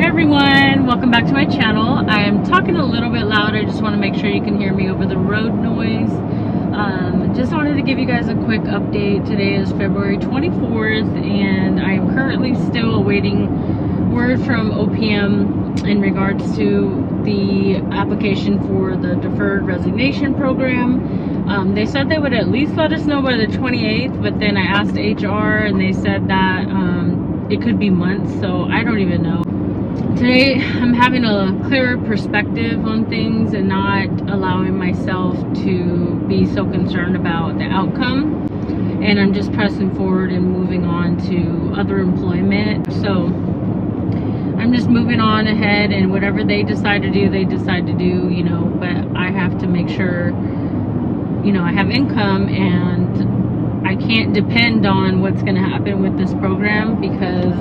everyone, welcome back to my channel. I am talking a little bit loud. I just want to make sure you can hear me over the road noise. Just wanted to give you guys a quick update. Today is February 24th and I am currently still awaiting word from OPM in regards to the application for the Deferred Resignation program. They said they would at least let us know by the 28th, but then I asked HR and they said that it could be months, so I don't even know. Today I'm having a clearer perspective on things and not allowing myself to be so concerned about the outcome, and I'm just pressing forward and moving on to other employment. So I'm just moving on ahead, and whatever they decide to do, they decide to do, you know, but I have to make sure, you know, I have income, and I can't depend on what's going to happen with this program because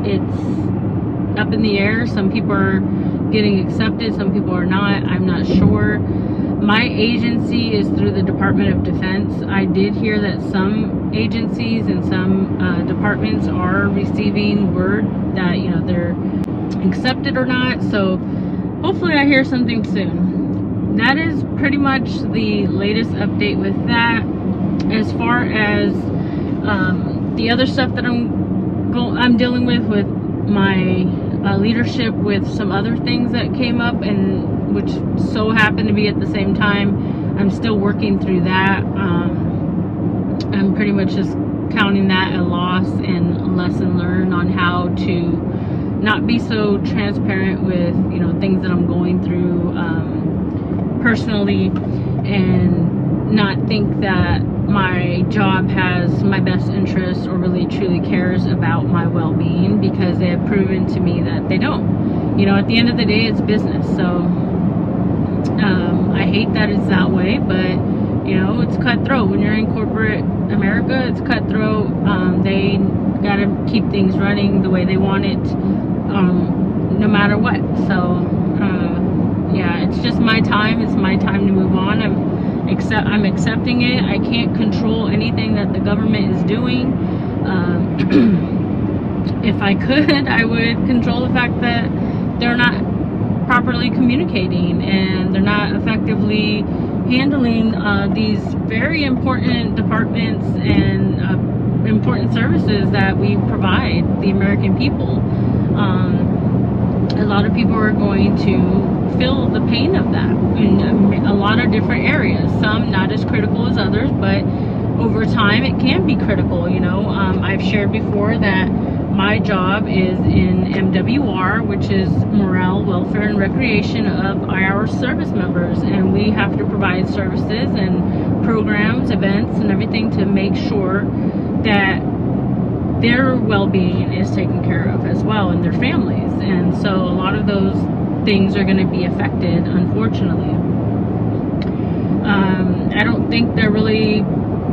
it's up in the air. Some people are getting accepted, some people are not. I'm not sure. My agency is through the Department of Defense. I did hear that some agencies and some departments are receiving word that, you know, they're accepted or not. So hopefully I hear something soon. That is pretty much the latest update with that. As far as the other stuff that I'm dealing with my leadership, with some other things that came up, and which so happened to be at the same time, I'm still working through that. I'm pretty much just counting that a loss and a lesson learned on how to not be so transparent with, you know, things that I'm going through personally, and not think that my job has my best interests or really truly cares about my well-being, because they have proven to me that they don't. You know, at the end of the day, it's business. So I hate that it's that way, but you know, it's cutthroat. When you're in corporate America, it's cutthroat. They gotta keep things running the way they want it, no matter what. So yeah, it's just my time. It's my time to move on. I'm accepting it. I can't control anything that the government is doing. If I could, I would control the fact that they're not properly communicating and they're not effectively handling these very important departments and important services that we provide the American people. A lot of people are going to feel the pain of that in a lot of different areas. Some not as critical as others, but over time it can be critical. You know, I've shared before that my job is in MWR, which is Morale, Welfare, and Recreation of our service members, and we have to provide services and programs, events, and everything to make sure that their well-being is taken care of as well, and their families. And so a lot of those things are going to be affected, unfortunately. I don't think they're really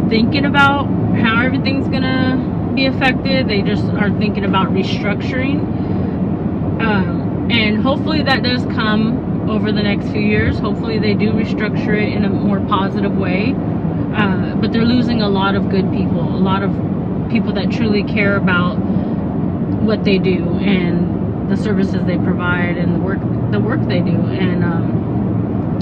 thinking about how everything's going to be affected. They just are thinking about restructuring, and hopefully that does come over the next few years. Hopefully they do restructure it in a more positive way, but they're losing a lot of good people, a lot of people that truly care about what they do and the services they provide and the work they do. And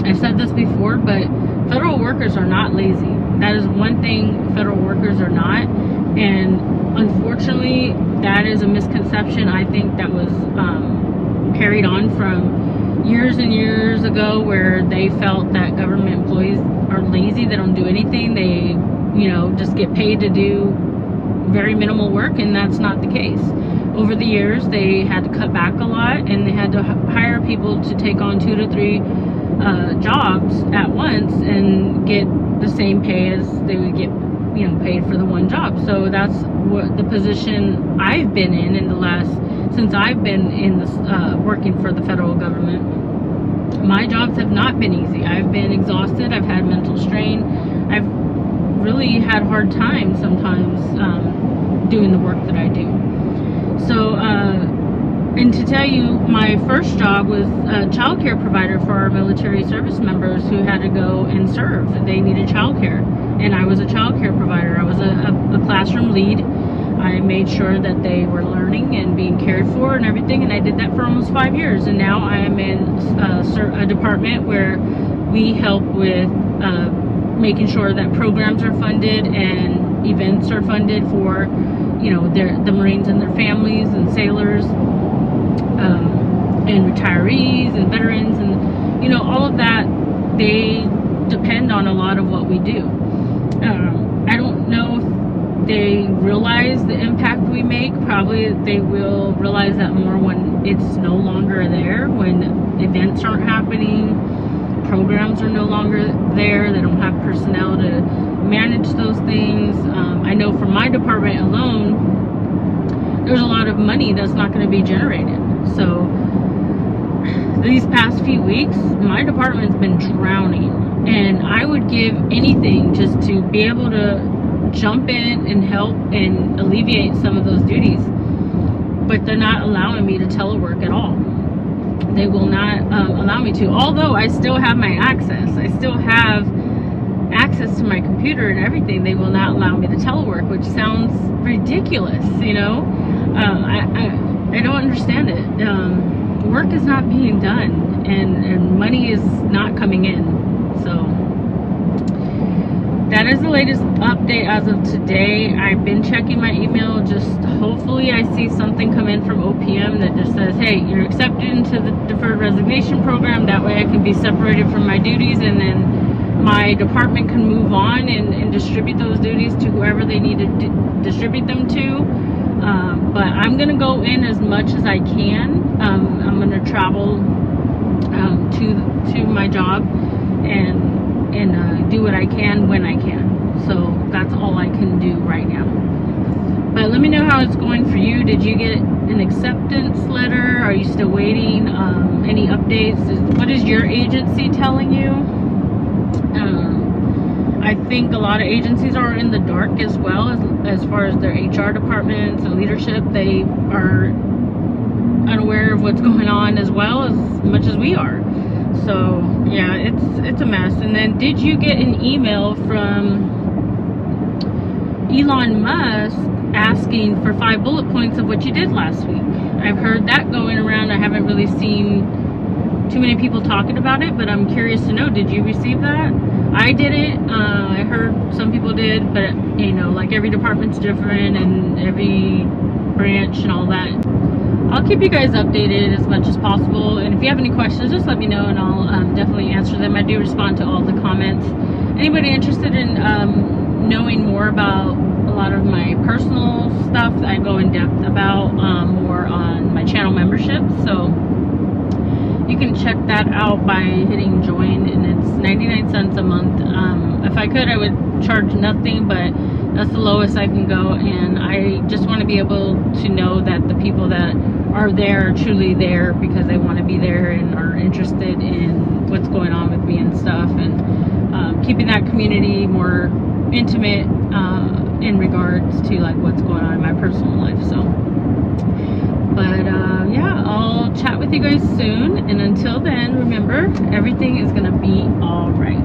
I've said this before, but federal workers are not lazy. That is one thing federal workers are not, and unfortunately that is a misconception, I think, that was carried on from years and years ago, where they felt that government employees are lazy, they don't do anything, they, you know, just get paid to do very minimal work, and that's not the case. Over the years, they had to cut back a lot, and they had to hire people to take on 2 to 3 jobs at once and get the same pay as they would get, you know, paid for the one job. So that's what the position I've been in the last, since I've been in this working for the federal government. My jobs have not been easy. I've been exhausted. I've had mental strain. I've really had hard time sometimes doing the work that I do. So and to tell you, my first job was a child care provider for our military service members who had to go and serve. They needed child care, and I was a child care provider. I was a classroom lead. I made sure that they were learning and being cared for and everything, and I did that for almost 5 years. And now I am in a department where we help with making sure that programs are funded and events are funded for, you know, the Marines and their families and sailors, and retirees and veterans, and, you know, all of that. They depend on a lot of what we do. I don't know if they realize the impact we make. Probably they will realize that more when it's no longer there, when events aren't happening, programs are no longer there, they don't have personnel to manage those things. I know for my department alone, there's a lot of money that's not going to be generated. So these past few weeks, my department's been drowning, and I would give anything just to be able to jump in and help and alleviate some of those duties. But they're not allowing me to telework at all. They will not allow me to, although I still have my access. I still have access to my computer and everything. They will not allow me to telework, which sounds ridiculous, you know. I don't understand it. Work is not being done, and money is not coming in. So that is the latest update as of today. I've been checking my email. Just hopefully I see something come in from OPM that just says, hey, you're accepted into the Deferred Resignation program. That way I can be separated from my duties, and then my department can move on and distribute those duties to whoever they need to distribute them to. But I'm going to go in as much as I can. I'm going to travel to my job and do what I can when I can. So that's all I can do right now. But let me know how it's going for you. Did you get an acceptance letter? Are you still waiting? Any updates? What is your agency telling you? I think a lot of agencies are in the dark as well, as far as their HR departments and leadership. They are unaware of what's going on as well, as much as we are. So yeah, it's a mess. And then, did you get an email from Elon Musk asking for 5 bullet points of what you did last week? I've heard that going around. I haven't really seen too many people talking about it, but I'm curious to know, did you receive that? I didn't. I heard some people did, but you know, like every department's different and every branch and all that. I'll keep you guys updated as much as possible, and if you have any questions, just let me know and I'll definitely answer them. I do respond to all the comments. Anybody interested in knowing more about a lot of my personal stuff, I go in depth about more on my channel membership, so you can check that out by hitting join, and it's 99 cents a month. If I could, I would charge nothing, but that's the lowest I can go, and I just want to be able to know that the people that are there are truly there because they want to be there and are interested in what's going on with me and stuff, and keeping that community more intimate in regards to like what's going on in my personal life. So but yeah, I'll chat with you guys soon, and until then, remember, everything is gonna be all right.